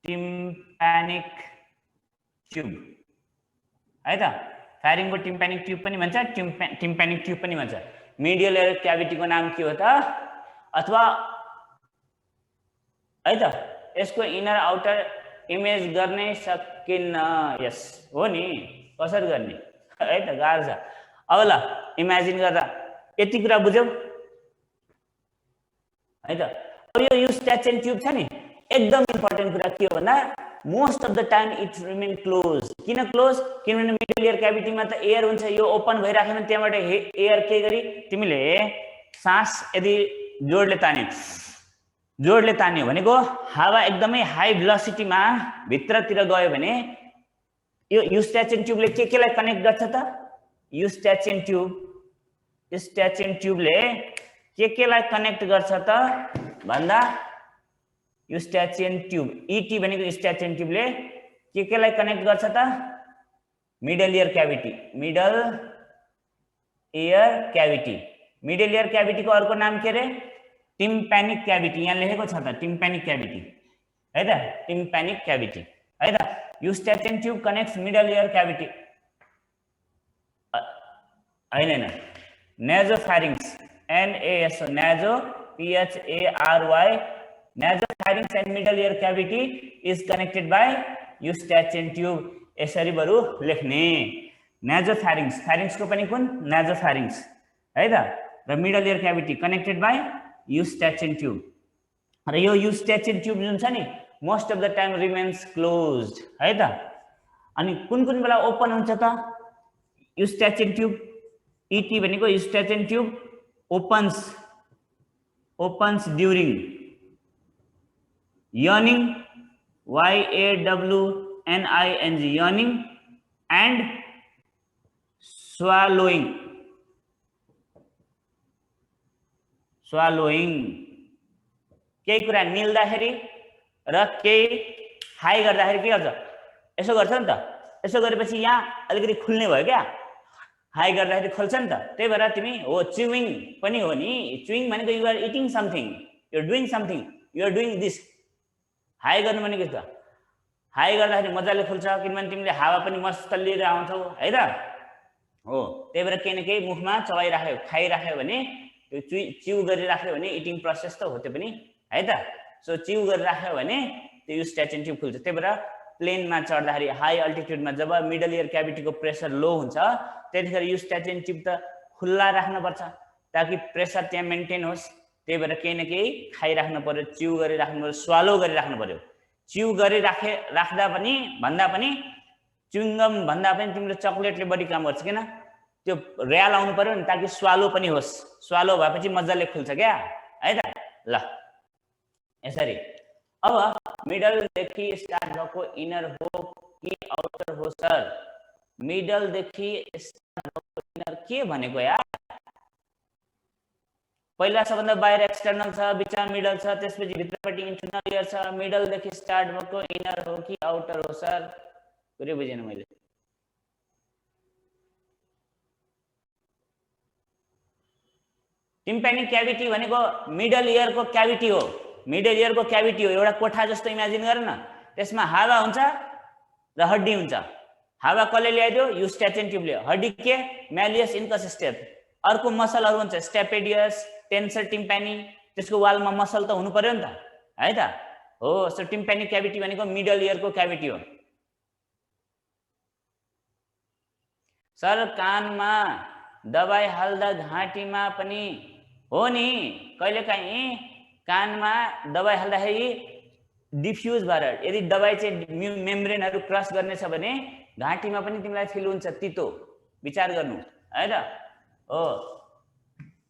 Tympanic tube है त फेरिंगो tympanic tube पनि भन्छ टिम्पैनिक ट्यूब पनि भन्छ मिडियल एयर क्याभिटी को नाम के हो त अथवा है त यसको इनर आउटर इमेज गर्ने सकिन्न यस हो नि कसरी गर्ने है त गाह्रो छ अब ल इमेजिन गर्दा यति कुरा बुझ्यौ है त अब यो युस्टाचियन ट्यूब छ नि एकदम इम्पोर्टेन्ट कुरा के हो भन्दा most of the time it remain close किन क्लोज किनभने मिडल एयर क्याभिटी मा त एयर हुन्छ यो ओपन भइराख्यो भने त्यहाँबाट एयर के गरी तिमीले सास यदि जोडले तान्यो भनेको हावा एकदमै हाई भेलोसिटी मा भित्रतिर गयो भने यो युस्टाचियन ट्यूबले के लाई कनेक्ट गर्छ त युस्टाचियन ट्यूबले के लाई कनेक्ट गर्छ त भन्दा युस्टाचियन ट्यूब ईटी भनेको युस्टाचियन ट्यूबले के लाई कनेक्ट गर्छ त मिडल एयर क्याभिटी को अर्को नाम के रे टिम्पैनिक क्याभिटी यहाँ लेखेको छ त टिम्पैनिक क्याभिटी है त टिम्पैनिक क्याभिटी है त Eustachian tube connects middle ear cavity हैन nasopharynx NAS naso PHARY nasopharynx and middle ear cavity is connected by Eustachian tube यसरी बरु लेख्ने नासोफैरिंक्स को पनि कुन नासोफैरिंक्स है त र middle ear cavity connected by Eustachian tube र यो युस्टाचियन ट्यूब जुन छ नि most of the time remains closed है त अनि कुन बेला ओपन हुन्छ त युस्टाचियन ट्यूब ईटी भनेको युस्टाचियन tube opens during yawning YAWNING yawning and swallowing केही कुरा निल्दाखेरि र केही हाई गर्दाखेरि के गर्छ यसो गर्छ नि त यसो गरेपछि यहाँ अलिकति खुल्ने भयो क्या हाई गर्दाखेरि खोल्छ नि त त्यही भएर तिमी हो च्युइङ पनि हो नि च्युइङ भनेको you are eating something you are doing this हाई गर्नु भनेको त हाई गर्दाखेरि मजाले खुल्छ किनभने तिमीले हावा पनि मस्त लिएर आउँछौ है त हो त्यही भएर केही न केही मुखमा चबाइराख्यो खाइराख्यो भने त्यो च्यु गरिराख्यो भने इटिङ प्रोसेस त हो त्यो पनि है त सो च्यु गरिराख्यो भने त्यो युस्टाचियन ट्यूब खुल्छ त्यही भएर प्लेनमा चढ्दाखेरि हाई अल्टिट्युडमा जब मिडल एयर क्याभिटीको प्रेसर लो हुन्छ त्यतिखेर युस्टाचियन ट्यूब त खुल्ला राख्नुपर्छ ताकि प्रेसर त्यहाँ मेन्टेन होस् त्यही भएर केही न केही खाइराख्नु पर्यो च्यु गरिराख्नु पर्यो स्वालो गरिराख्नु पर्यो च्यु राख्दा पनि भन्दा पनि च्युइङगम भन्दा पनि तिम्रो चकलेटले बढी काम गर्छ किन त्यो र्याल आउनु पर्यो नि ताकि स्वालो पनि होस् स्वालो भएपछि मजाले खुल्छ क्या है त ल यसरी अब मिडल देखि स्टार्ट भएको इनर हो कि आउटर हो सर मिडल देखि स्टार्ट भएको इनर के भनेको यार पहिला सबभन्दा बाहिर एक्सटर्नल छ बिचमा मिडल छ त्यसपछि भित्रपट्टि इन्टर्नल एयर छ मिडल देखि स्टार्ट भएको इनर हो कि आउटर हो सर पुरै बुझेन मैले टिम्पैनिक क्याभिटी भनेको मिडल एयर को क्याभिटी हो एउटा कोठा जस्तो इमेजिन गर न त्यसमा हावा हुन्छ र हड्डी हुन्छ हावा कसले ल्याइदियो युस्टाचियन ट्यूबले हड्डी के म्यालियस इन्कसिस्टेट अर्को मसलहरु हुन्छ स्टेपेडियस टेन्सर टिम्पैनी त्यसको वालमा मसल त हुनु पर्यो नि त है त हो सो टिम्पैनिक क्याभिटी भनेको मिडल एयर को क्याभिटी हो सर कानमा दबाई हाल्दा घाँटीमा पनि हो नि कहिलेकाहीँ कानमा दबाई हाल्दाखेरि डिफ्युज भएर यदि दबाई चाहिँ मेम्ब्रेनहरु क्रस गर्ने छ भने घाँटीमा पनि तिमीलाई फिल हुन्छ तितो विचार गर्नु है त हो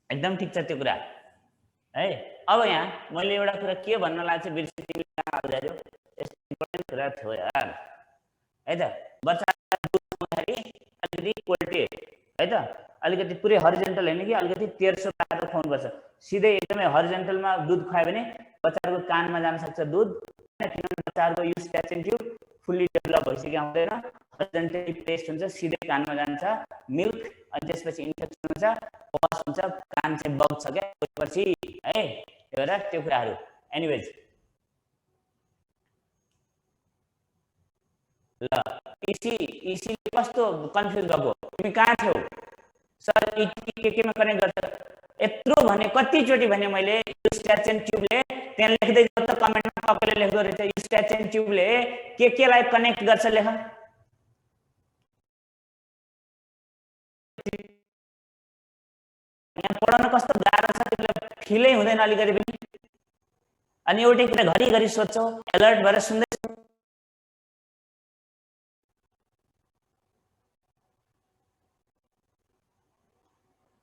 एकदम ठीक छ त्यो कुरा है अब यहाँ मैले एउटा कुरा के भन्न लाग्छ बिर्से तिमीले हाल्दैछौ यस्तो इम्पोर्टेन्ट कुरा थियो यार है त बच्चा दुधखेरि अलिकति कोल्टे है त अलिकति पुरै हरिजन्टल हैन कि अलिकति तेर्सो पारेर खुवाउनुपर्छ सिधै एकदमै हरिजन्टलमा दूध खुवायो भने बच्चाको कानमा जान सक्छ दूध किनभने बच्चाको युस्टाचियन ट्यूब फुल्ली डेभलप भइसक्यो हुँदैन हरिजन्टली प्लेस्ड हुन्छ सिधै कानमा जान्छ मिल्क अनि त्यसपछि इन्फेक्सन हुन्छ पस हुन्छ कान चाहिँ बग्छ के पछि है एउटा त्यो कुराहरु एनीवेज ल इसीले कस्तो कन्फ्युज भएको तिमी कहाँ थियौ सर केमा कनेक्ट गर्छ यत्रो भने कतिचोटि भने मैले स्ट्याच एन्ड ट्युबले त्यहाँ लेख्दै जाऊ त कमेन्टमा तपाईले लेख्दो रहेछ स्ट्याच एन्ड ट्युबले केलाई कनेक्ट गर्छ लेख यहाँ पढाउन कस्तो गाह्रो छ तिमीलाई फिलै हुँदैन अलिकति पनि अनि एउटै कुरा घरिघरि सोध्छौ अलर्ट भएर सुन्दैछौ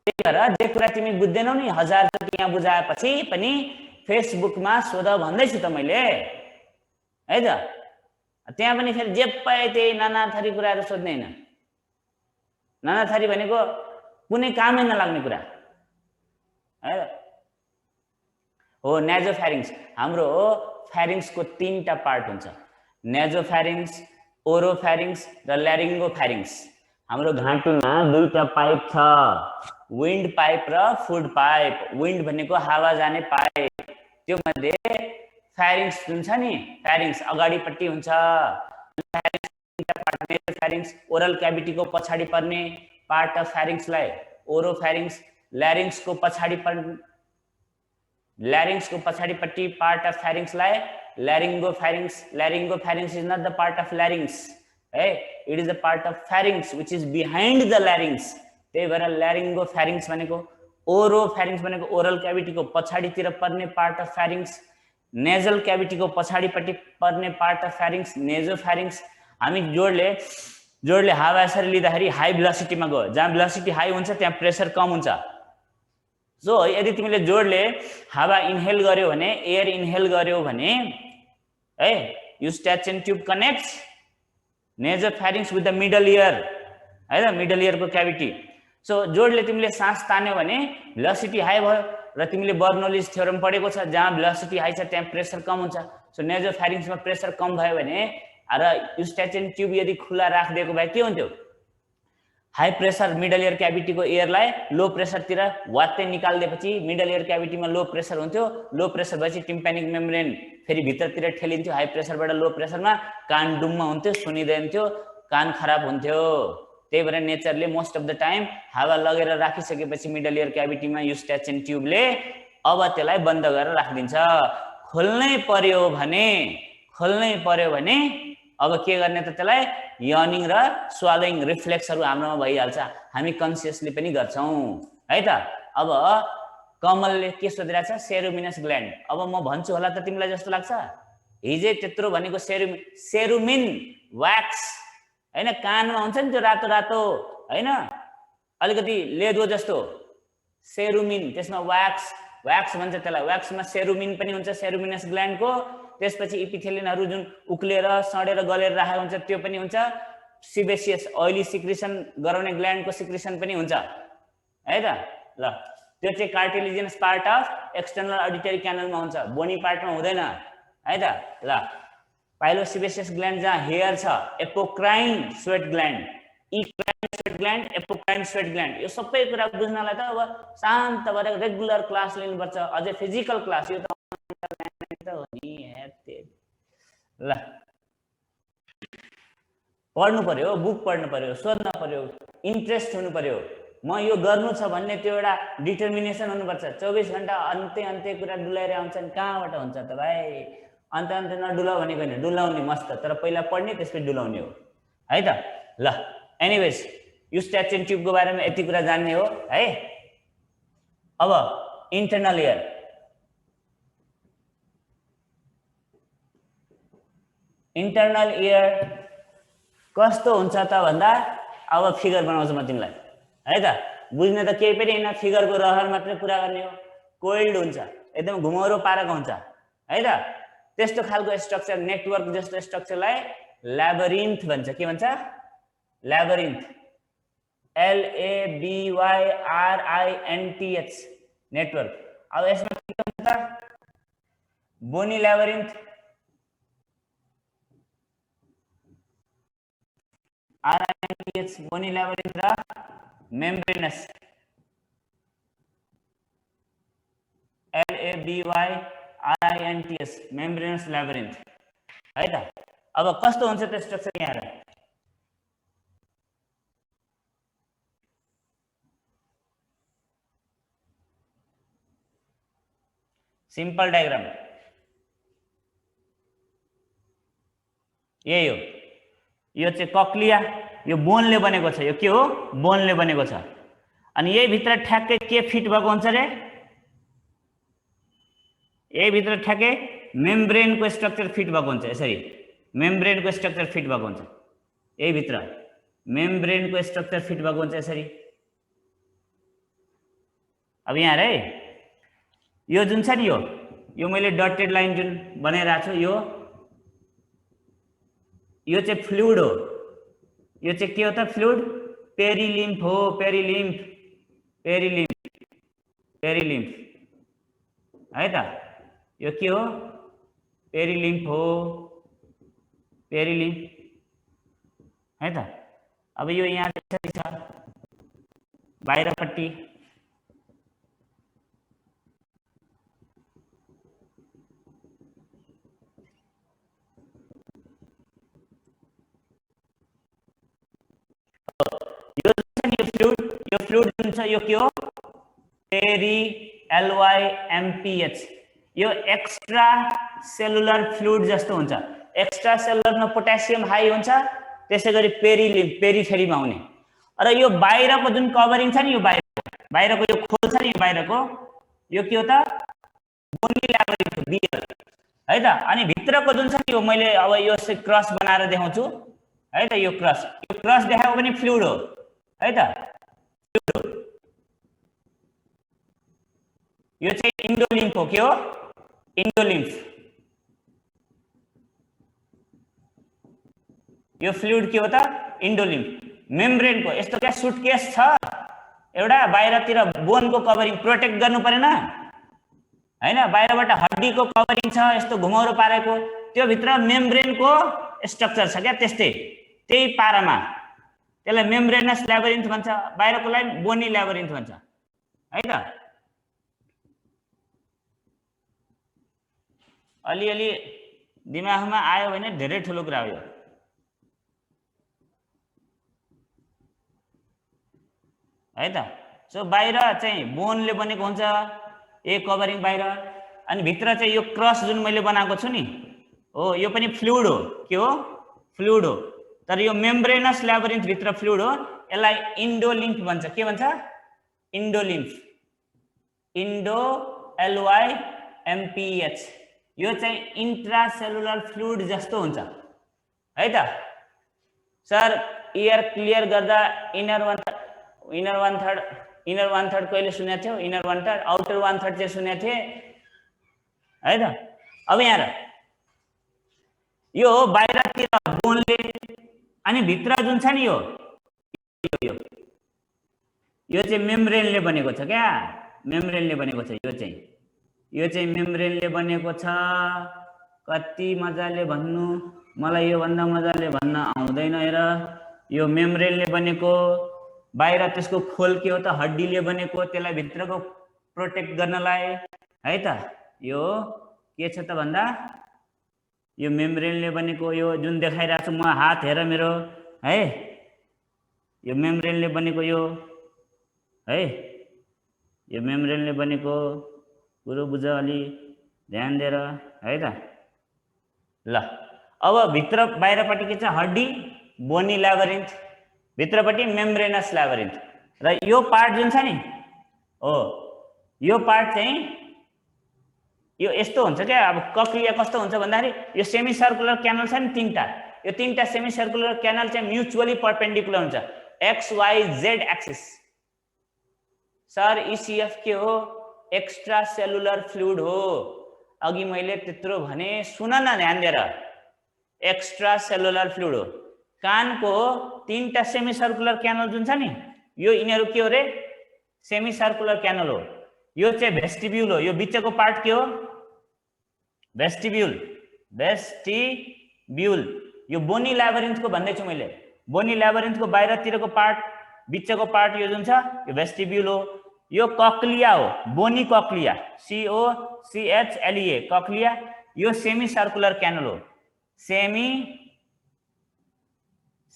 त्यही भएर जे कुरा तिमी बुझ्दैनौ नि 1000 चोटि यहाँ बुझाएपछि पनि फेसबुकमा सोध भन्दैछु त मैले है त त्यहाँ पनि फेरि जे पाए त्यही नाना थरी कुराहरू सोध्ने हैन नाना थरी भनेको कुनै कामै नलाग्ने कुरा है हो नेजोफेरिङ्स हाम्रो फेरिङ्सको 3टा पार्ट हुन्छ नेजोफेरिङ्स ओरोफेरिङ्स र ल्यारिङ्गोफेरिङ्स हाम्रो घाँटीमा 2टा पाइप छ विन्ड पाइप र फुड पाइप विन्ड भनेको हावा जाने पाइप त्यो मध्ये फेरिङ्स जुन छ नि फेरिङ्स अगाडिपट्टि हुन्छ फेरिङ्स ओरल क्याभिटीको पछाडि पर्ने पार्ट अफ फेरिङ्सलाई ओरोफेरिङ्स ल्यारिङ्सको पछाडिपट्टि पार्ट अफ फेरिङ्सलाई laryngopharynx is not the part of larynx है it is the part of pharynx which is behind the larynx त्यही भएर ल्यारिङ्गोफेरिङ्स भनेको ओरोफेरिङ्स भनेको ओरल क्याभिटीको पछाडितिर पर्ने पार्ट अफ फेरिङ्स नेजल क्याभिटीको पछाडिपट्टि पर्ने पार्ट अफ फेरिङ्स नेजोफेरिङ्स हामी जोडले हावा यसरी लिँदाखेरि हाई भेलोसिटीमा गयो जहाँ भेलोसिटी हाई हुन्छ त्यहाँ प्रेसर कम हुन्छ सो यदि तिमीले जोडले हावा इनहेल गर्यो भने एयर इनहेल गर्यो भने है Eustachian tube connects nasopharynx with the middle ear है त मिडल इयरको क्याभिटी सो जोडले तिमीले सास तान्यो भने भेलोसिटी हाई भयो र तिमीले बर्नौलीज थ्योरम पढेको छ जहाँ भेलोसिटी हाई छ त्यहाँ प्रेसर कम हुन्छ सो नेजोफेरिङ्समा प्रेसर कम भयो भने र युस्टाच एन्ड ट्युब यदि खुला राखिदिएको भए के हुन्थ्यो हाई प्रेसर मिडल इयर क्याभिटीको एयरलाई लो प्रेसरतिर वात्तै निकाल्दिएपछि मिडल इयर क्याभिटीमा लो प्रेसर हुन्थ्यो लो प्रेसर भएपछि टिम्प्यानिक मेम्ब्रेन फेरि भित्रतिर ठेलिन्थ्यो हाई प्रेसरबाट लो प्रेसरमा कान डुममा हुन्थ्यो सुनिँदैन थियो कान खराब हुन्थ्यो त्यही भएर नेचरले मोस्ट अफ द टाइम हावा लगेर राखिसकेपछि मिडल इयर क्याभिटीमा युस्टाच एन्ड ट्युबले अब त्यसलाई बन्द गरेर राखिदिन्छ खोल्नै पर्यो भने अब के गर्ने त त्यसलाई यर्निङ र स्वालोइङ रिफ्लेक्सहरु हाम्रोमा भइहाल्छ हामी कन्सियसली पनि गर्छौं है त अब कमलले के सोधिरहेछ सेरुमिनस ग्ल्यान्ड अब म भन्छु होला त तिमीलाई जस्तो लाग्छ हिजै त्यत्रो भनेको सेरुमिन व्याक्स हैन कानमा हुन्छ नि त्यो रातो रातो हैन अलिकति लेदो जस्तो सेरुमिन त्यसमा व्याक्स भन्छ त्यसलाई व्याक्समा सेरुमिन पनि हुन्छ सेरुमिनस ग्ल्यान्डको त्यसपछि इपिथेलियनहरु जुन उक्लेर सडेर गलेर राखेको हुन्छ त्यो पनि हुन्छ सिबेसियस ऑयली सिक्रेसन गराउने ग्ल्यान्डको सिक्रेसन पनि हुन्छ है त ल त्यो चाहिँ cartilaginous part of external auditory क्यानलमा हुन्छ बोनी पार्टमा हुँदैन है त ल पाइलोसिबेसियस ग्ल्यान्ड जहाँ हेयर छ apocrine sweat gland eccrine sweat gland apocrine sweat gland यो सबै कुरा बुझ्नलाई त अब शान्त भएर रेगुलर क्लास लिनुपर्छ अझै फिजिकल क्लास यो त हो नि हेते ल पढ्नु पर्यो बुक पढ्नु पर्यो सोध्न पर्यो इन्ट्रेस्ट हुनु पर्यो म यो गर्नु छ भन्ने त्यो एउटा डिटर्मिनेसन हुनुपर्छ 24 घण्टा अन्ते कुरा डुलाएर आउँछन् कहाँबाट हुन्छ त भाइ अन्त नडुलाउ भनेको हैन डुलाउने मस्त तर पहिला पढ्ने त्यसपछि डुलाउने हो है त ल एनीवेज युस्टाच एन्ड ट्युबको बारेमा यति कुरा जान्ने हो है अब इन्टर्नल इयर इन्टर्नल इयर कस्तो हुन्छ त भन्दा अब फिगर बनाउँछु म तिमीलाई है त बुझ्ने त केही पनि हैन फिगरको रहर मात्र पुरा गर्ने हो कोइल्ड हुन्छ एकदम घुमौरो पारेको हुन्छ है त त्यस्तो खालको स्ट्रक्चर नेटवर्क जस्तो स्ट्रक्चरलाई ल्याबरिन्थ भन्छ के भन्छ ल्याबरिन्थ LABYRINTH नेटवर्क अब यसमा के हुन्छ बोनी ल्याबरिन्थ RINTH बोनी ल्याबरिन्थ र मेम्ब्रेनस LABYRINTH मेम्ब्रेनस ल्याबरिन्थ है त अब कस्तो हुन्छ त्यो स्ट्रक्चर यहाँ हेर सिम्पल डायग्राम यही हो यो चाहिँ कक्लिया यो बोनले बनेको छ यो के हो बोनले बनेको छ अनि यही भित्र ठ्याक्कै के फिट भएको हुन्छ रे यही भित्र ठ्याक्कै मेम्ब्रेनको स्ट्रक्चर फिट भएको हुन्छ यसरी मेम्ब्रेनको स्ट्रक्चर फिट भएको हुन्छ यही भित्र मेम्ब्रेनको स्ट्रक्चर फिट भएको हुन्छ यसरी अब यहाँ है यो जुन छ नि यो मैले डटेड लाइन जुन बनाइरहेको छु यो चाहिँ फ्लुइड हो यो चाहिँ के हो त फ्लुइड पेरिलिम्फ हो पेरिलिम्फ है त यो के हो पेरिलिम्फ हो पेरिलिम्फ है त अब यो यहाँ यसरी छ बाहिरपट्टि यो फ्लुइड जुन छ यो के हो पेरी LYMPH यो एक्स्ट्रा सेलुलर फ्लुइड जस्तो हुन्छ एक्स्ट्रा सेलुलरमा पोटासियम हाई हुन्छ त्यसैगरी पेरिफेरीमा आउने र यो बाहिरको जुन कभरिङ छ नि यो बाहिरको यो खोल छ नि बाहिरको यो के हो त बोनी ल्याबरिन्थ बियर है त अनि भित्रको जुन छ नि यो मैले अब यो क्रस बनाएर देखाउँछु है त यो क्रस देखाएको पनि फ्लुइड हो है त यो चाहिँ इन्डोलिम्फ हो के हो इन्डोलिम्फ यो फ्लुइड के हो त इन्डोलिम्फ मेम्ब्रेनको यस्तो क्या सुटकेस छ एउटा बाहिरतिर बोनको कभरिङ प्रोटेक्ट गर्नु परेन हैन बाहिरबाट हड्डीको कभरिङ छ यस्तो घुमाउरो पारेको त्यो भित्र मेम्ब्रेनको स्ट्रक्चर छ क्या त्यस्तै त्यही पारामा त्यसलाई मेम्ब्रेनस ल्याबरिन्थ भन्छ बाहिरकोलाई बोनी ल्याबरिन्थ भन्छ है त अलिअलि दिमागमा आयो भने धेरै ठुलो कुरा हो यो है त सो बाहिर चाहिँ बोनले बनेको हुन्छ एक कभरिङ बाहिर अनि भित्र चाहिँ यो क्रस जुन मैले बनाएको छु नि हो यो पनि फ्लुइड हो के हो फ्लुइड हो तर यो मेम्ब्रेनस ल्याबरिन्थ भित्र फ्लुइड हो यसलाई इन्डोलिम्फ भन्छ के भन्छ इन्डोलिम्फ LYMPH यो चाहिँ इन्ट्रासेलुलर फ्लुइड जस्तो हुन्छ है त सर इयर क्लियर गर्दा इनर वान थर्ड कहिले सुनेको थियो inner one third outer one third चाहिँ सुनेको थिए है त अब यहाँ यो बाहिरतिर बोनले अनि भित्र जुन छ नि यो चाहिँ मेम्ब्रेनले बनेको छ क्या मेम्ब्रेनले बनेको छ यो चाहिँ मेम्ब्रेनले बनेको छ कति मजाले भन्नु मलाई यो भन्दा मजाले भन्न आउँदैन हेर यो मेम्ब्रेनले बनेको बाहिर त्यसको खोल के हो त हड्डीले बनेको त्यसलाई भित्रको प्रोटेक्ट गर्नलाई है त यो के छ त भन्दा यो मेम्ब्रेनले बनेको यो जुन देखाइरहेको छु म हात हेर मेरो है यो मेम्ब्रेनले बनेको यो है यो मेम्ब्रेनले बनेको कुरो बुझ अलि ध्यान दिएर है त ल अब भित्र बाहिरपट्टि के छ हड्डी बोनी ल्याबरिन्थ भित्रपट्टि मेम्ब्रेनस ल्याबरिन्थ र यो पार्ट जुन छ नि हो यो पार्ट चाहिँ यो यस्तो हुन्छ क्या अब कक्लिया कस्तो हुन्छ भन्दाखेरि यो सेमी सर्कुलर क्यानल छ नि तीनटा सेमी सर्कुलर क्यानल चाहिँ म्युचुअली परपेन्डिकुलर हुन्छ XYZ एक्सिस सर ECF के हो एक्स्ट्रा सेलुलर फ्लुइड हो अघि मैले त्यत्रो भने सुन न ध्यान दिएर एक्स्ट्रा सेलुलर फ्लुइड हो कानको तीनटा सेमी सर्कुलर क्यानल जुन छ नि यो यिनीहरू के हो रे सेमी सर्कुलर क्यानल हो यो चाहिँ भेस्टिब्युल हो यो बिचको पार्ट के हो भेस्टिब्युल यो बोनी ल्याबरिन्थको भन्दैछु मैले बोनी ल्याबरिन्थको बाहिरतिरको पार्ट बिचको पार्ट यो जुन छ यो भेस्टिब्युल हो यो कक्लिया हो बोनी कक्लिया COCHLEA कक्लिया यो सेमी सर्कुलर क्यानल हो सेमी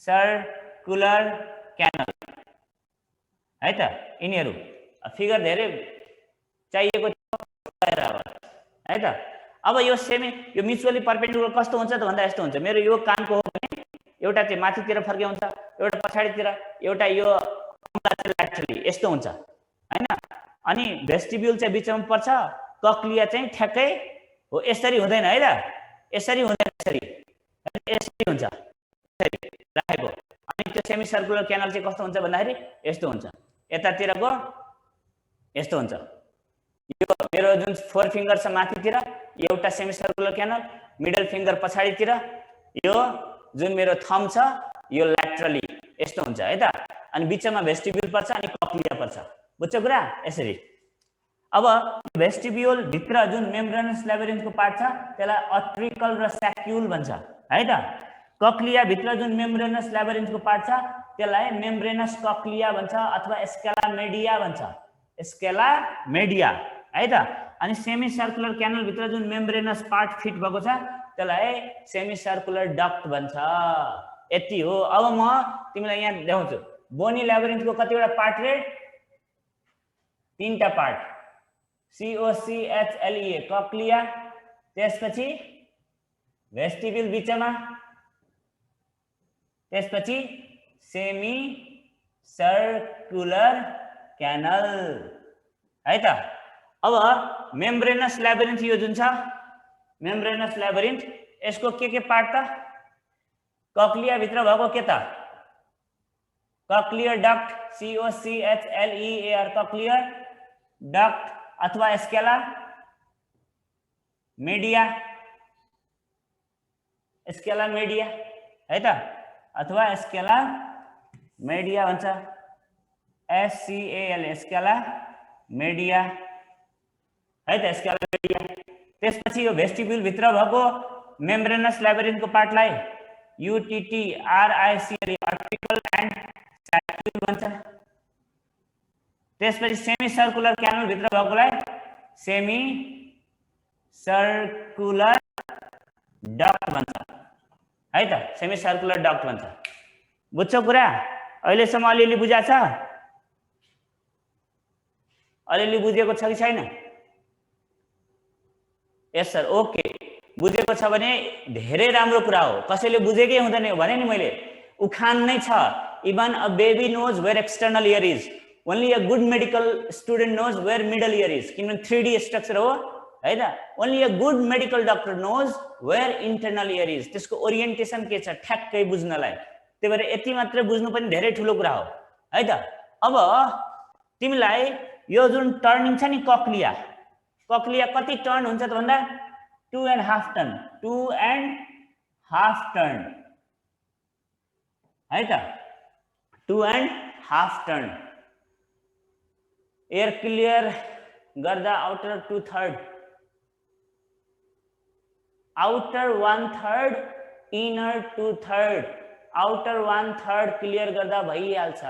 सर्कुलर क्यानल है त। यिनीहरू फिगर धेरै चाहिएको है त। अब यो यो म्युचुअली परपेन्डिकुलर कस्तो हुन्छ त भन्दा यस्तो हुन्छ, मेरो यो कानको हो भने एउटा चाहिँ माथितिर फर्के हुन्छ, एउटा पछाडितिर, एउटा यो ल्याटरली यस्तो हुन्छ हैन। अनि भेस्टिब्युल चाहिँ बिचमा पर्छ, कक्लिया चाहिँ ठ्याक्कै हो यसरी हुँदैन है त, यसरी हुँदैन, यसरी हुन्छ राखेको। अनि त्यो सेमी सर्कुलर क्यानल चाहिँ कस्तो हुन्छ भन्दाखेरि यस्तो हुन्छ, यतातिरको यस्तो हुन्छ। यो मेरो जुन 4 फिंगर छ माथितिर एउटा semicircular canal, middle finger पछाडितिर, यो जुन मेरो थम्ब छ यो ल्याटरली यस्तो हुन्छ है त। अनि बिचमा भेस्टिब्युल पर्छ अनि कक्लिया पर्छ, बुझ्छ कुरा यसरी। अब भेस्टिब्युल भित्र जुन मेम्ब्रेनस ल्याबिरिन्थको पार्ट छ त्यसलाई अट्रिकल र स्याक्युल भन्छ है त। कक्लिया भित्र जुन मेम्ब्रेनस ल्याबिरिन्थको पार्ट छ त्यसलाई मेम्ब्रेनस कक्लिया भन्छ अथवा स्केला मेडिया भन्छ, स्केला मेडिया है त। अनि सेमी सर्कुलर क्यानल भित्र जुन मेम्ब्रेनस पार्ट फिट भएको छ त्यसलाई सेमी सर्कुलर डक्ट भन्छ। यति हो। अब म तिमीलाई यहाँ देखाउँछु बोनी ल्याबिरिन्थको कतिवटा पार्ट रे, 3टा पार्ट, COCHLEA कक्लिया, त्यसपछि भेस्टिब्युल बिचमा, त्यसपछि सेमी सर्कुलर क्यानल है त। अब मेम्ब्रेनस ल्याबिरिन्थ यो जुन छ मेम्ब्रेनस ल्याबिरिन्थ, यसको के पार्ट त, कक्लिया भित्र भएको के त, कक्लियर डक्ट, COCHLEAR कक्लियर डक्ट अथवा स्केला मेडिया, स्केला मेडिया है त, अथवा स्केला मेडिया भन्छ, SCAL स्केला मेडिया है त, स्केला मेडिया। त्यसपछि यो भेस्टिब्युल भित्र भएको मेम्ब्रेनस ल्याबिरिन्थको पार्टलाई UTTRICL अट्रिकल एन्ड स्याक्युल भन्छ। त्यसपछि सेमी सर्कुलर क्यानल भित्र भएकोलाई सेमी सर्कुलर डक्ट भन्छ है त, सेमी सर्कुलर डक्ट भन्छ। बुझ्छौ कुरा? अहिलेसम्म अलिअलि बुझा छ? अलिअलि बुझेको छ कि छैन? यस सर, ओके। बुझेको छ भने धेरै राम्रो कुरा हो। कसैले बुझेकै हुँदैन भने नि मैले उखान नै छ, even a baby knows where external ear is, only a good medical student knows where middle ear is. किनभने 3D स्ट्रक्चर हो है त। Only a good medical doctor knows where internal ear is. त्यसको ओरिएन्टेसन के छ ठ्याक्कै बुझ्नलाई। त्यही भएर यति मात्र बुझ्नु पनि धेरै ठुलो कुरा हो है त। अब तिमीलाई यो जुन टर्निङ छ नि कक्लिया, कक्लिया कति टर्न हुन्छ त भन्दा 2.5 टर्न, 2.5 टर्न है त, 2.5 टर्न। एयर क्लियर गर्दा outer 2/3, outer 1/3, inner 2/3, outer 1/3 clear गर्दा भइहाल्छ।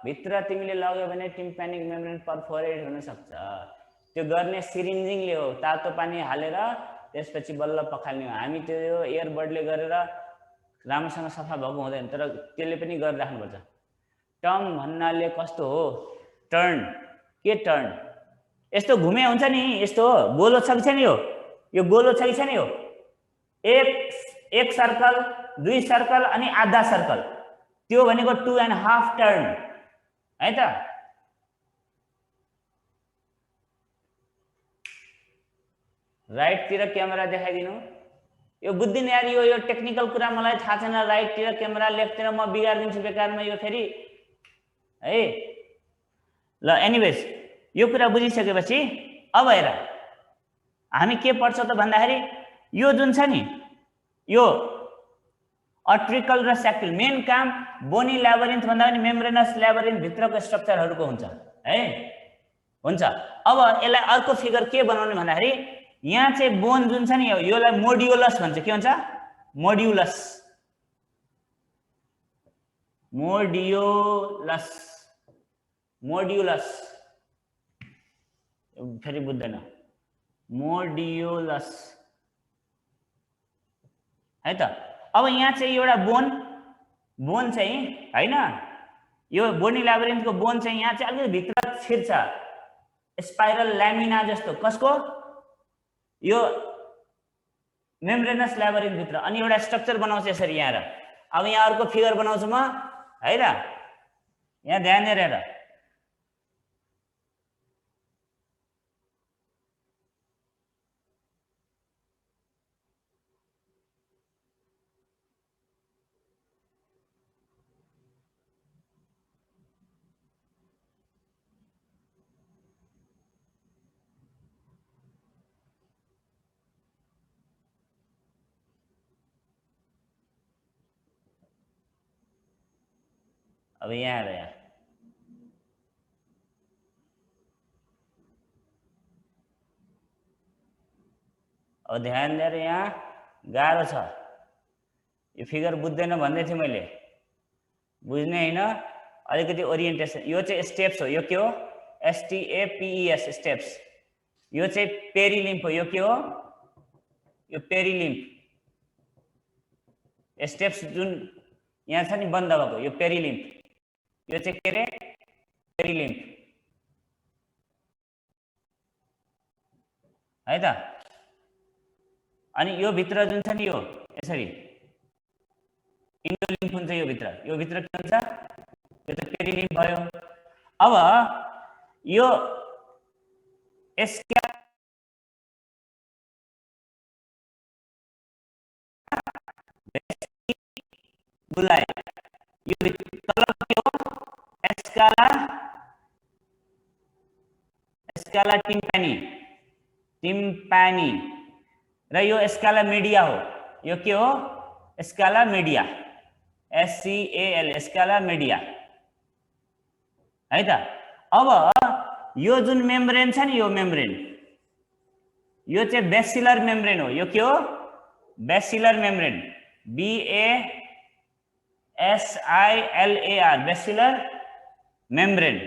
भित्र तिमीले लग्यो भने टिम्प्यानिक मेम्ब्रेन परफोरेट हुन सक्छ। त्यो गर्ने सिरिन्जिङले हो, तातो पानी हालेर त्यसपछि बल्ल पखाल्ने हो। हामी त्यो एयरबडले गरेर राम्रोसँग सफा भएको हुँदैन, तर त्यसले पनि गरिराख्नुपर्छ। टर्न भन्नाले कस्तो हो, टर्न, के टर्न, यस्तो घुमे हुन्छ नि, यस्तो हो, गोलो छ कि छैन, यो गोलो छ कि छैन, यो एक सर्कल, 2 सर्कल अनि आधा सर्कल, त्यो भनेको 2.5 टर्न है त। राइट तिर क्यामेरा देखाइदिनु। यो बुझ्दिन यार, यो टेक्निकल कुरा मलाई थाहा छैन। राइट तिर क्यामेरा, लेफ्ट तिर म बिगार्दिन्छु बेकारमा यो फेरि है। ल एनीवेज यो कुरा बुझिसकेपछि अब हेर हामी के पर्छ त भन्दाखेरि यो जुन छ नि यो अट्रिकल र स्याक्युल, मेन काम बोनी ल्याबिरिन्थ भन्दा पनि मेम्ब्रेनस ल्याबिरिन्थ भित्रको स्ट्रक्चरहरुको हुन्छ है, हुन्छ। अब यसलाई अर्को फिगर के बनाउने भन्दाखेरि यहाँ चाहिँ बोन जुन छ नि योलाई मोड्युलस भन्छ। के भन्छ? मोड्युलस, मोड्युलस, मोड्युलस फेरि बुझ्दैन, मोड्युलस है त। अब यहाँ चाहिँ एउटा बोन बोन चाहिँ हैन, यो बोनी ल्याबिरिन्थको बोन चाहिँ यहाँ चाहिँ अलिकति भित्र छिर्छ, स्पाइरल ल्यामिना जस्तो। कसको? यो मेम्ब्रेनस ल्याबिरिन्थ भित्र। अनि एउटा स्ट्रक्चर बनाउँछ यसरी यहाँ। र अब यहाँ अर्को फिगर बनाउँछु म है र, यहाँ ध्यान दिएर हेर। अब यहाँ हेर, यहाँ अब ध्यान दिएर यहाँ गाह्रो छ, यो फिगर बुझ्दैन भन्दै थिएँ मैले, बुझ्ने हैन। अलिकति ओरिएन्टेसन, यो चाहिँ स्टेप्स हो। यो के हो? STAPES steps. यो चाहिँ पेरिलिम्फ हो। यो के हो? यो पेरिलिम्फ स्टेप्स जुन यहाँ छ नि बन्द भएको, यो पेरिलिम्फ। यो चाहिँ के रे? पेरिलिम्फ है त। अनि यो भित्र जुन छ नि यो यसरी इन्डोलिम्फ हुन्छ। यो भित्र के हुन्छ? यो त पेरिलिम्फ भयो। अब यो बुलाए, यो तल के हो? स्काला टिम्पानी र यो स्काला मीडिया हो। यो के हो? स्काला मीडिया, SCAL, स्काला मीडिया है त। अब यो जुन मेम्ब्रेन छ नि, यो मेम्ब्रेन, यो चाहिँ बेसिलर मेम्ब्रेन हो। यो के हो? Basilar membrane, BASILAR, basilar membrane.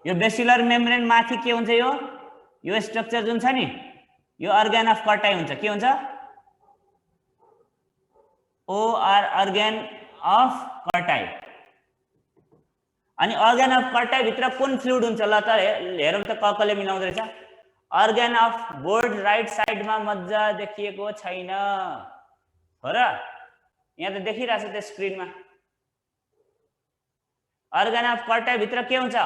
यो बेसिलर मेम्ब्रेन माथि के हुन्छ? यो स्ट्रक्चर जुन छ नि, यो अर्गन अफ कर्टाई हुन्छ। के हुन्छ? OR, organ of Corti. अनि अर्गन अफ कर्टाई भित्र कुन फ्लुइड हुन्छ? ल त हेरौँ त कले मिलाउँदै रहेछ। अर्गन अफ बोर्ड राइट साइडमा मजा देखिएको छैन हो र? यहाँ त देखिरहेछ त्यो स्क्रिनमा। अर्गन अफ कर्टाई भित्र के हुन्छ?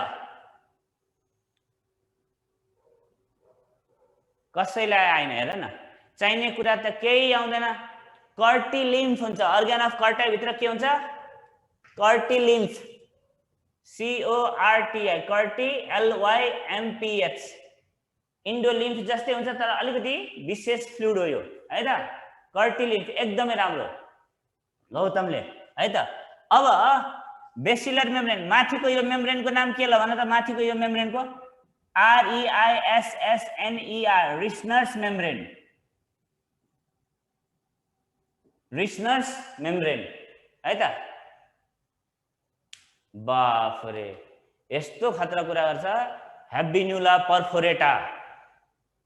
कसैलाई आएन, हेर न। चाहिने कुरा त केही आउँदैन। कर्टिलिम्फ हुन्छ। अर्गन अफ कर्टाई भित्र के हुन्छ? कर्टिलिम्फ, CORTI, कर्टी, LYMPH। इन्डोलिम्फ जस्तै हुन्छ तर अलिकति विशेष फ्लुइड हो यो है त। कर्टिलिम्फ एकदमै राम्रो गौतमले है त। अब बेसिलर मेम्ब्रेन, माथिको यो मेम्ब्रेनको नाम के ल भन त? माथिको यो मेम्ब्रेनको REISSNER, रिस्नर्स मेम्ब्रेन, रिस्नर्स मेम्ब्रेन है त। बाफ रे, यस्तो खतरा कुरा गर्छ। हेबिनुला परफोरेटा,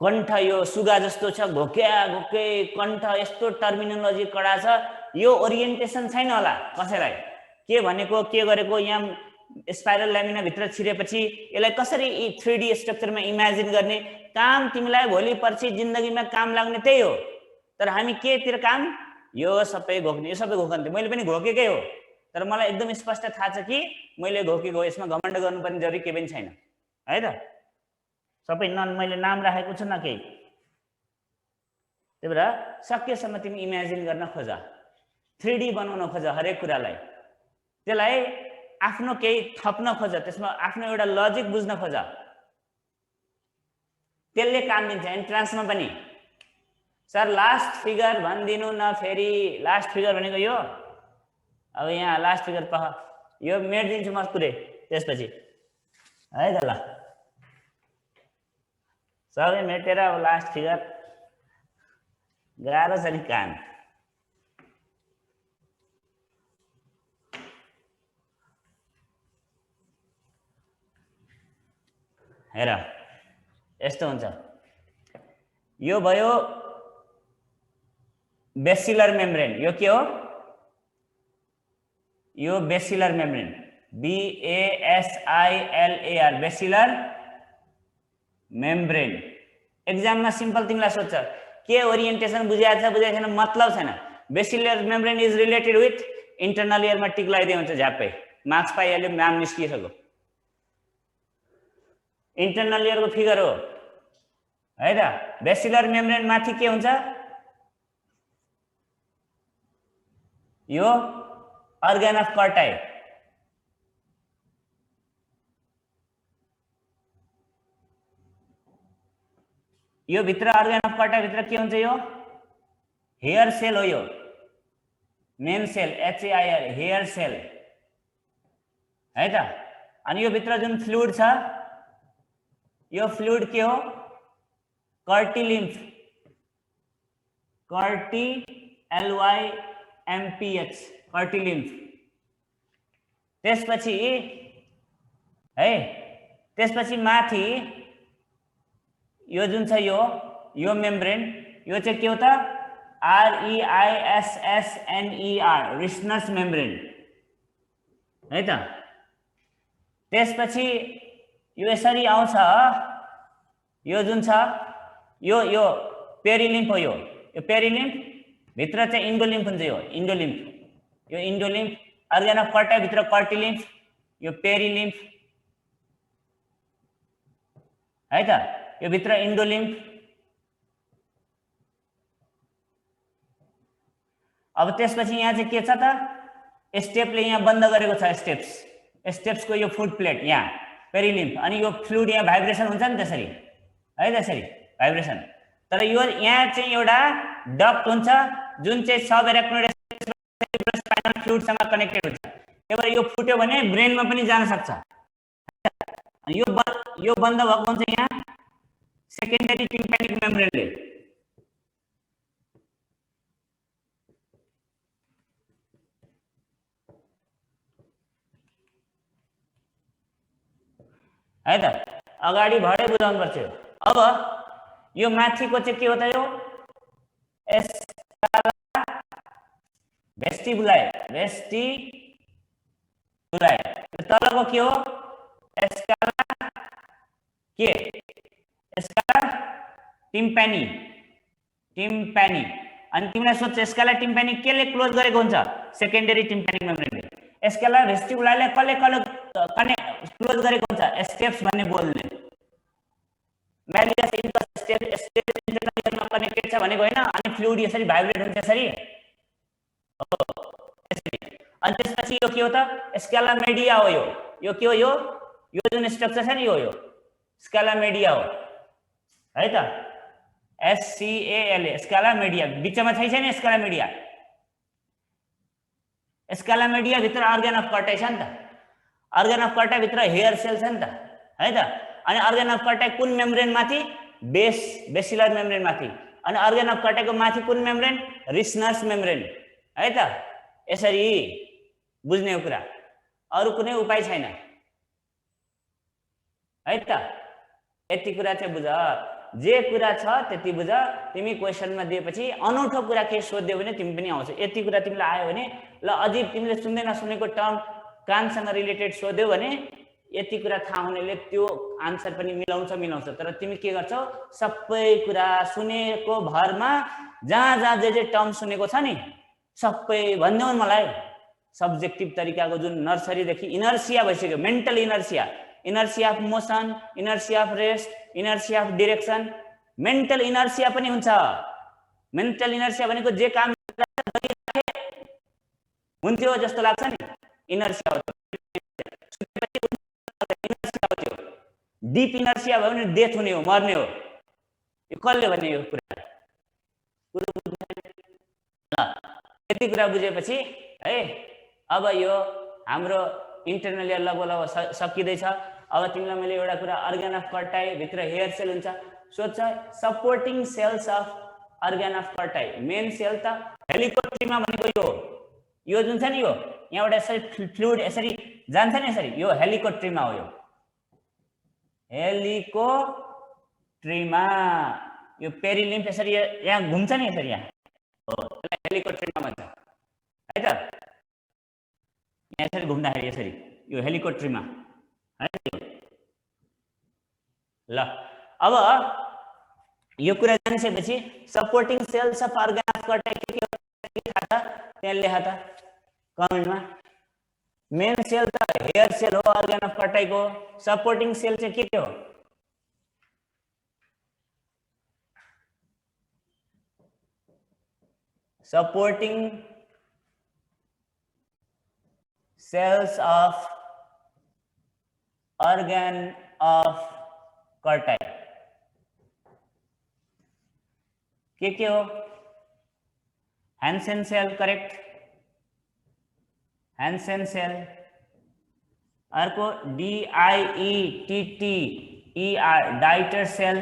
कण्ठ यो सुगा जस्तो छ, घोके कण्ठ, यस्तो टर्मिनोलोजी कडा छ। यो ओरिएन्टेसन छैन होला कसैलाई, के भनेको के गरेको। यहाँ स्पाइरल ल्यामिना भित्र छिरेपछि यसलाई कसरी 3D स्ट्रक्चरमा इमेजिन गर्ने काम तिमीलाई भोलि पर्सि जिन्दगीमा काम लाग्ने त्यही हो। तर हामी केतिर काम? यो सबै घोक्ने, यो सबै घोक्ने। मैले पनि घोकेकै हो, तर मलाई एकदम स्पष्ट थाहा छ कि मैले घोकेको हो। यसमा घमण्ड गर्नुपर्ने जरुरी केही पनि छैन है त। सबै मैले नाम राखेको छु न केही। त्यही भएर सकेसम्म तिमी इमेजिन गर्न खोज, 3D बनाउन खोज हरेक कुरालाई, त्यसलाई आफ्नो केही थप्न खोज, त्यसमा आफ्नो एउटा लजिक बुझ्न खोज। त्यसले काम दिन्छ एन्ट्रान्समा पनि। सर लास्ट फिगर भनिदिनु न फेरि। लास्ट फिगर भनेको यो। अब यहाँ लास्ट फिगर पह, यो मेटिदिन्छु म पुरै त्यसपछि है त। ल सबै मेटेर अब लास्ट फिगर गाह्रो छ नि काम। हेर यस्तो हुन्छ। यो भयो बेसिलर मेम्ब्रेन। यो के हो? यो basilar membrane, BASILAR basilar membrane. Exam में सिंपल तिमीलाई सोध्छ के ओरिएन्टेसन बुझाएको छ बुझाएको छैन मतलब छैन। Basilar membrane is related with internal year में टिक लगाइदिए हुन्छ झ्याप्पै मार्क्स पाइहाल्यो नाम निस्किसक्यो। इंटरनल इयर को फिगर हो है त। बेसिलर मेम्ब्रेन माथि के हुन्छ यो अर्गन अफ कर्टाई, यो भित्र अर्गन अफ कर्टाई भित्र के हुन्छ यो हेयर सेल हो यो main cell HAIR hair cell है त। अनि यो भित्र जुन फ्लुइड छ यो फ्लुइड के हो कर्टिलिम्फ, कर्टी LYMPH कर्टिलिम्फ। त्यसपछि है त्यसपछि माथि यो जुन छ यो मेम्ब्रेन यो चाहिँ के हो त REISSNER रिस्नस मेम्ब्रेन है त। त्यसपछि यो यसरी आउँछ यो जुन छ यो पेरिलिम्फ हो यो पेरिलिम्फ भित्र चाहिँ इन्डोलिम्फ हुन्छ यो इन्डोलिम्फ अर्गन अफ कर्टाई भित्र कर्टिलिम्फ यो पेरिलिम्फ है त। यो भित्र इन्डोलिम्फ। अब त्यसपछि यहाँ चाहिँ के छ त स्टेपले यहाँ बन्द गरेको छ स्टेप्सको यो फुट प्लेट यहाँ पेरिलिम्फ। अनि यो फ्लुइड यहाँ भाइब्रेसन हुन्छ नि त्यसरी है त्यसरी भाइब्रेसन। तर यो यहाँ चाहिँ एउटा डक्ट हुन्छ जुन चाहिँ सब एराक्नोइड स्पाइनल फ्लुइडसँग कनेक्टेड हुन्छ। त्यही भएर यो फुट्यो भने ब्रेनमा पनि जान सक्छ। यो बन्द भएको हुन्छ यहाँ सेकेन्डरी टिम्पैनिक मेम्ब्रेनले। है त अगाडि भरै बुझाउनु पर्छ। अब यो माथिको चाहिँ के हो त यो स्काला भेस्टिबुलाई तलको के हो स्काला के स्काला टिम्पैनी। अनि तिमीलाई सोध्छ स्काला टिम्पैनी केले क्लोज गरेको हुन्छ सेकेन्डरी टिम्पैनिक मेम्ब्रेनले। स्काला भेस्टिबुलाले कसले क्लोज गरेको हुन्छ स्टेप्स भन्ने बोलले। म्यालियस स्टेप्स इंटरनल कनेक्टेड छ भनेको हैन। अनि फ्लुइड यसरी भाइब्रेट हुन्छ यसरी हो यसरी। अनि त्यसपछि यो के हो त स्काला मेडिया हो यो के हो यो जुन स्ट्रक्चर छ नि यो स्काला मेडिया हो है त SCALA स्काला मेडिया। बीचमा छैन स्काला मेडिया। स्काला मेडिया भित्र अर्गन अफ कर्टाई छ नि त। अर्गन अफ कर्टाई भित्र हेयर सेल छ नि त है त। अनि अर्गन अफ कर्टाई कुन मेम्ब्रेन माथि बेसिलर मेम्ब्रेन माथि। अनि अर्गन अफ कर्टाईको माथि कुन मेम्ब्रेन रिस्नस मेम्ब्रेन है त। यसरी बुझ्ने हो कुरा अरु कुनै उपाय छैन है त। यति कुरा चाहिँ बुझ जे कुरा छ त्यति बुझ। तिमी क्वेशनमा दिएपछि अनौठो कुरा के सोध्यो भने तिमी पनि आउँछ। यति कुरा तिमीलाई आयो भने ल अझै तिमीले सुन्दै नसुनेको टर्म कानसँग रिलेटेड सोध्यो भने यति कुरा थाहा हुनेले त्यो आन्सर पनि मिलाउँछ। तर तिमी के गर्छौ सबै कुरा सुनेको भरमा जहाँ जे टर्म सुनेको छ नि सबै भन्देऊ मलाई। सब्जेक्टिभ तरिकाको जुन नर्सरीदेखि इनर्सिया भइसक्यो mental inertia of motion inertia of rest inertia of direction mental inertia पनि हुन्छ। मेन्टल इनर्सिया भनेको जे काम हुन्थ्यो जस्तो लाग्छ नि इनर्सिया हो। डीप इनर्सिया भयो भने डेथ हुने हो मर्ने हो। यो कसले भन्ने यो कुरा ल यति कुरा बुझेपछि है अब यो हाम्रो इंटरनल इयर लगभग सकिँदैछ। अब तिमीलाई मैले एउटा कुरा अर्गन अफ कर्टाई भित्र हेयर सेल हुन्छ सोध्छ supporting cells of organ of Corti. Main cell त हेलिकोट्रिमा भनेको यो जुन छ नि यो यहाँबाट यसरी फ्लुइड यसरी जान्छ नि यसरी यो हेलिकोट्रिमा हो। यो हेलिकोट्रिमा यो पेरिलिम्फ यसरी यहाँ घुम्छ नि यसरी यहाँ हो हेलिकोट्रिमा भन्छ है त। यसरी घुम्दाखेरि यसरी यो हेलिकोप्टरमा है। ल अब यो कुरा जानिसकेपछि supporting cells of organ of Corti के थाहा छ त्यहाँ लेखा त कमेन्टमा। मेन सेल त हेयर सेल हो अर्गान अफ कर्टाईको, सपोर्टिङ सेल चाहिँ के हो? Supporting cells of organ of Corti के हो? Hensen cell, correct, Hensen cell. अर्को DIETTER डाइटर सेल।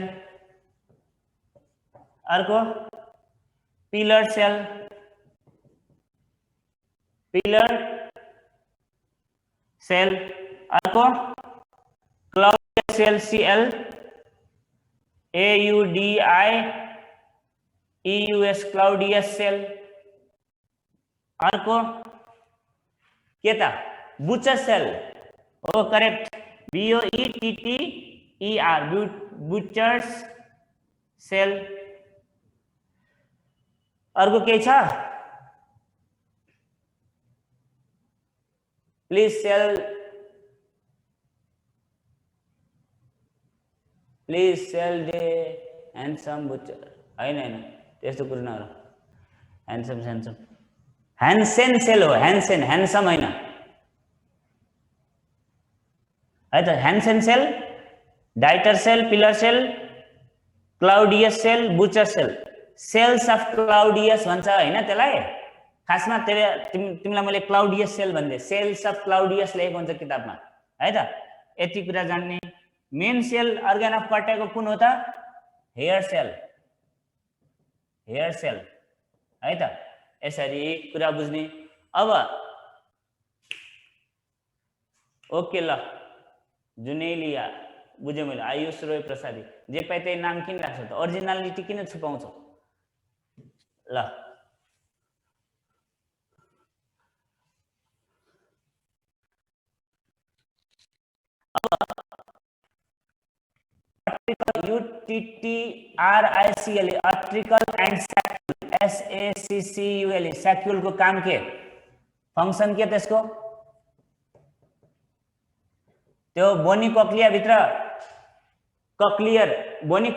अर्को पिलर सेल, पिलर सेल। अर्को Claudius cell CL AUDIEUS Claudius cell. अर्को के त बुचर सेल हो, करेक्ट, BUTTER बुचर्स सेल। अर्को के छ? Please sell day handsome butcher हैन त्यस्तो कुरो नगर। ह्यान्डसम ह्यान्सेन सेल हो, ह्यान्सेन, ह्यान्डसम हैन है त। Hensen cell, Deiters cell, pillar cell, Claudius cell, Boettcher cell. Cells of Claudius भन्छ हैन त्यसलाई। खासमा तिमीलाई मैले क्लाउडियस सेल भन्दै, सेल्स अफ क्लाउडियस लेखेको हुन्छ किताबमा है त। यति कुरा जान्ने। मेन सेल अर्गान अफ कर्टाईको कुन हो त? हेयर सेल, हेयर सेल है त। यसरी कुरा बुझ्ने। अब ओके ल, जुनेलिया बुझ्यो मैले। आयुष रोय प्रसादी जे पाए त्यही नाम किन राख्छौ त? ओरिजिनालिटी किन छुपाउँछौ? ल UTTRICL आर्टिकल एंड सैक्यूल SACCUL सैक्यूल को काम के फंक्शन के त्यसको? त्यो बोनी कोक्लिया भित्र कक्लियर, बोनी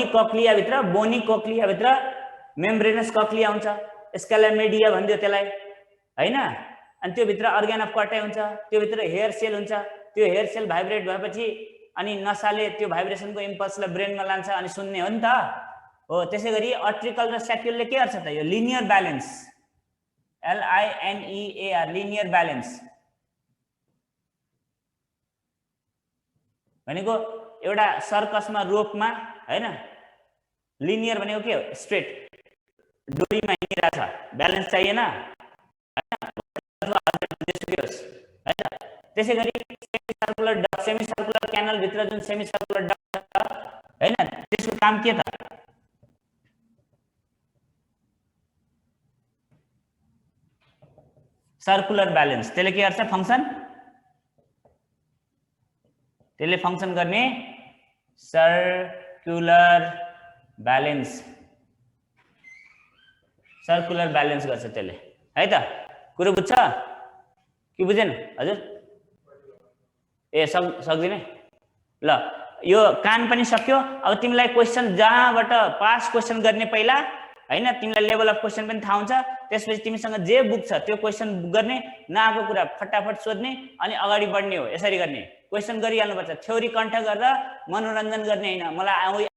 कोक्लिया भित्र मेम्ब्रेनस कक्लिया हुन्छ, स्केलर मीडिया भनिदियो त्यसलाई हैन। अनि त्यो भित्र अर्गान अफ कर्टाई हुन्छ, त्यो भित्र हेयर सेल हुन्छ। त्यो हेयर सेल भाइब्रेट भएपछि अनि नसाले त्यो भाइब्रेसनको इम्पल्सलाई ब्रेनमा लान्छ अनि सुन्ने हो नि त हो। त्यसैगरी अर्टिकल र सैक्यूलले के गर्छ त? यो linear balance, LINEAR linear balance भनेको एउटा सर्कसमा रोपमा हैन, लिनियर भनेको के हो? स्ट्रेट डोरीमा हिँडिरहेछ, ब्यालेन्स चाहिएन हैन। त्यसैगरी सेमी सर्कुलर क्यानल भित्र जुन सेमी सर्कुलर डक्ट छ हैन, त्यसको काम के त? Circular balance. त्यसले के गर्छ? फंक्सन, त्यसले फंक्सन गर्ने सर्कुलर ब्यालेन्स, सर्कुलर ब्यालेन्स गर्छ त्यसले है त। कुरो बुझ्छ कि बुझेन हजुर? ए सक्दिने। ल यो कान पनि सक्यो। अब तिमीलाई क्वेशन जहाँबाट पास क्वेशन गर्ने पहिला हैन, तिमीलाई लेभल अफ क्वेशन पनि थाहा हुन्छ। त्यसपछि तिमीसँग जे बुक छ त्यो क्वेशन गर्ने, नआएको कुरा फटाफट सोध्ने अनि अगाडि बढ्ने हो। यसरी गर्ने, क्वेशन गरिहाल्नुपर्छ। थ्योरी कण्ठ गरेर मनोरञ्जन गर्ने हैन। मलाई